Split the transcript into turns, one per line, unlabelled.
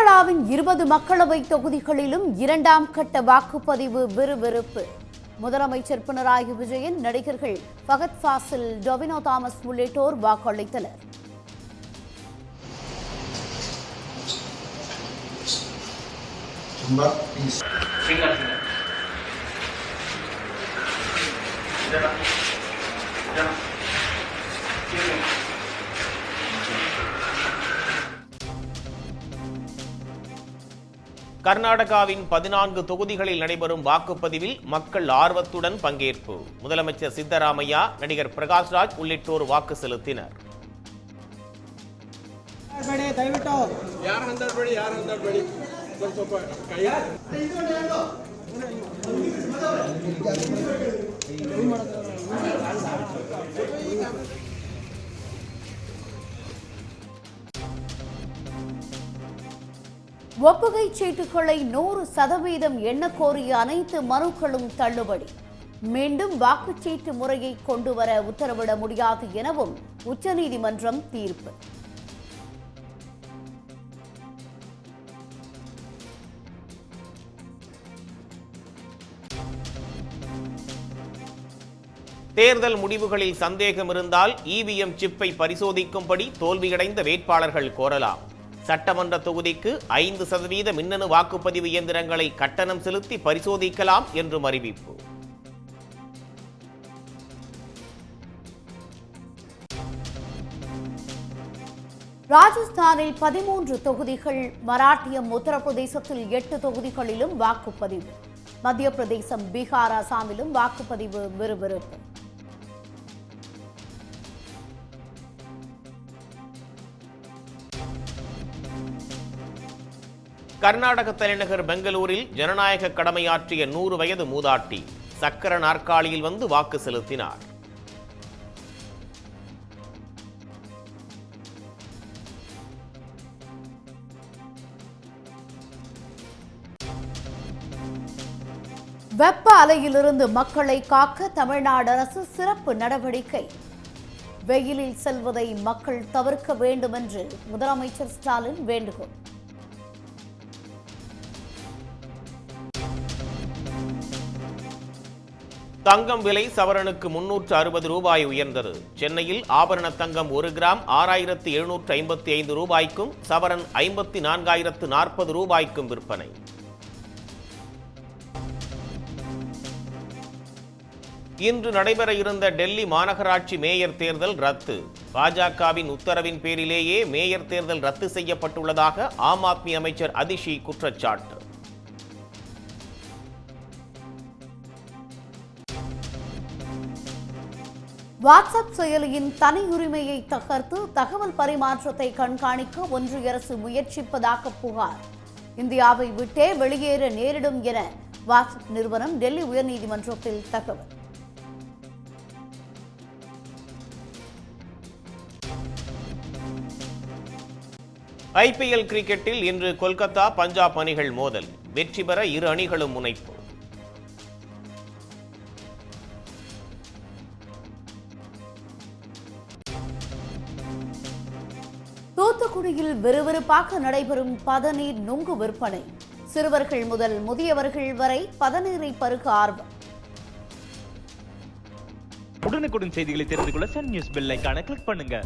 கேரளாவின் 20 மக்களவை தொகுதிகளிலும் இரண்டாம் கட்ட வாக்குப்பதிவு விறுவிறுப்பு. முதலமைச்சர் பினராயி விஜயன், நடிகர்கள் ஃபகத் ஃபாசில், டொவினோ தாமஸ் உள்ளிட்டோர் வாக்களித்தனர்.
கர்நாடகாவின் 14 தொகுதிகளில் நடைபெறும் வாக்குப்பதிவில் மக்கள் ஆர்வத்துடன் பங்கேற்பு. முதலமைச்சர் சித்தராமையா, நடிகர் பிரகாஷ்ராஜ் உள்ளிட்டோர் வாக்கு செலுத்தினர்.
ஒப்புகை சீட்டுகளை 100% எண்ணக் கோரிய அனைத்து மனுக்களும் தள்ளுபடி. மீண்டும் வாக்குச்சீட்டு முறையை கொண்டுவர உத்தரவிட முடியாது எனவும் உச்சநீதிமன்றம் தீர்ப்பு.
தேர்தல் முடிவுகளில் சந்தேகம் இருந்தால் இவிஎம் சிப்பை பரிசோதிக்கும்படி தோல்வியடைந்த வேட்பாளர்கள் கோரலாம். சட்டமன்ற தொகுதிக்கு 5% மின்னணு வாக்குப்பதிவு இயந்திரங்களை கட்டணம் செலுத்தி பரிசோதிக்கலாம் என்றும் அறிவிப்பு.
ராஜஸ்தானில் 13 தொகுதிகள், மராட்டியம் உத்தரப்பிரதேசத்தில் 8 தொகுதிகளிலும் வாக்குப்பதிவு. மத்திய பிரதேசம், பீகார், அசாமிலும் வாக்குப்பதிவு விறுவிறுப்பு.
கர்நாடக தலைநகர் பெங்களூரில் ஜனநாயக கடமையாற்றிய 100 வயது மூதாட்டி சக்கர நாற்காலியில் வந்து வாக்கு செலுத்தினார்.
வெப்ப அலையிலிருந்து மக்களை காக்க தமிழ்நாடு அரசு சிறப்பு நடவடிக்கை. வெயிலில் செல்வதை மக்கள் தவிர்க்க வேண்டும் என்று முதலமைச்சர் ஸ்டாலின் வேண்டுகோள்.
தங்கம் விலை சவரனுக்கு 360 ரூபாய் உயர்ந்தது. சென்னையில் ஆபரண தங்கம் 1 கிராம் 6755 ரூபாய்க்கும், சவரன் 54,040 ரூபாய்க்கும் விற்பனை. இன்று நடைபெற இருந்த டெல்லி மாநகராட்சி மேயர் தேர்தல் ரத்து. பாஜகவின் உத்தரவின் பேரிலேயே மேயர் தேர்தல் ரத்து செய்யப்பட்டுள்ளதாக ஆம் ஆத்மி அமைச்சர் அதிஷி குற்றச்சாட்டு.
வாட்ஸ்அப் செயலியின் தனி உரிமையை தகர்த்து தகவல் பரிமாற்றத்தை கண்காணிக்க ஒன்றிய அரசு முயற்சிப்பதாக புகார். இந்தியாவை விட்டே வெளியேற நேரிடும் என வாட்ஸ்அப் நிறுவனம் டெல்லி உயர்நீதிமன்றத்தில் தகவல்.
ஐபிஎல் கிரிக்கெட்டில் இன்று கொல்கத்தா, பஞ்சாப் அணிகள் மோதல். வெற்றி பெற இரு அணிகளும் முனைப்பு.
தூத்துக்குடியில் விறுவிறுப்பாக நடைபெறும் பதநீர் நுங்கு விற்பனை. சிறுவர்கள் முதல் முதியவர்கள் வரை பதநீரை பருக ஆர்வம்.
உடனுக்குடன் செய்திகளை தெரிந்து கொள்ள சன் நியூஸ் பெல் ஐகானை கிளிக் பண்ணுங்க.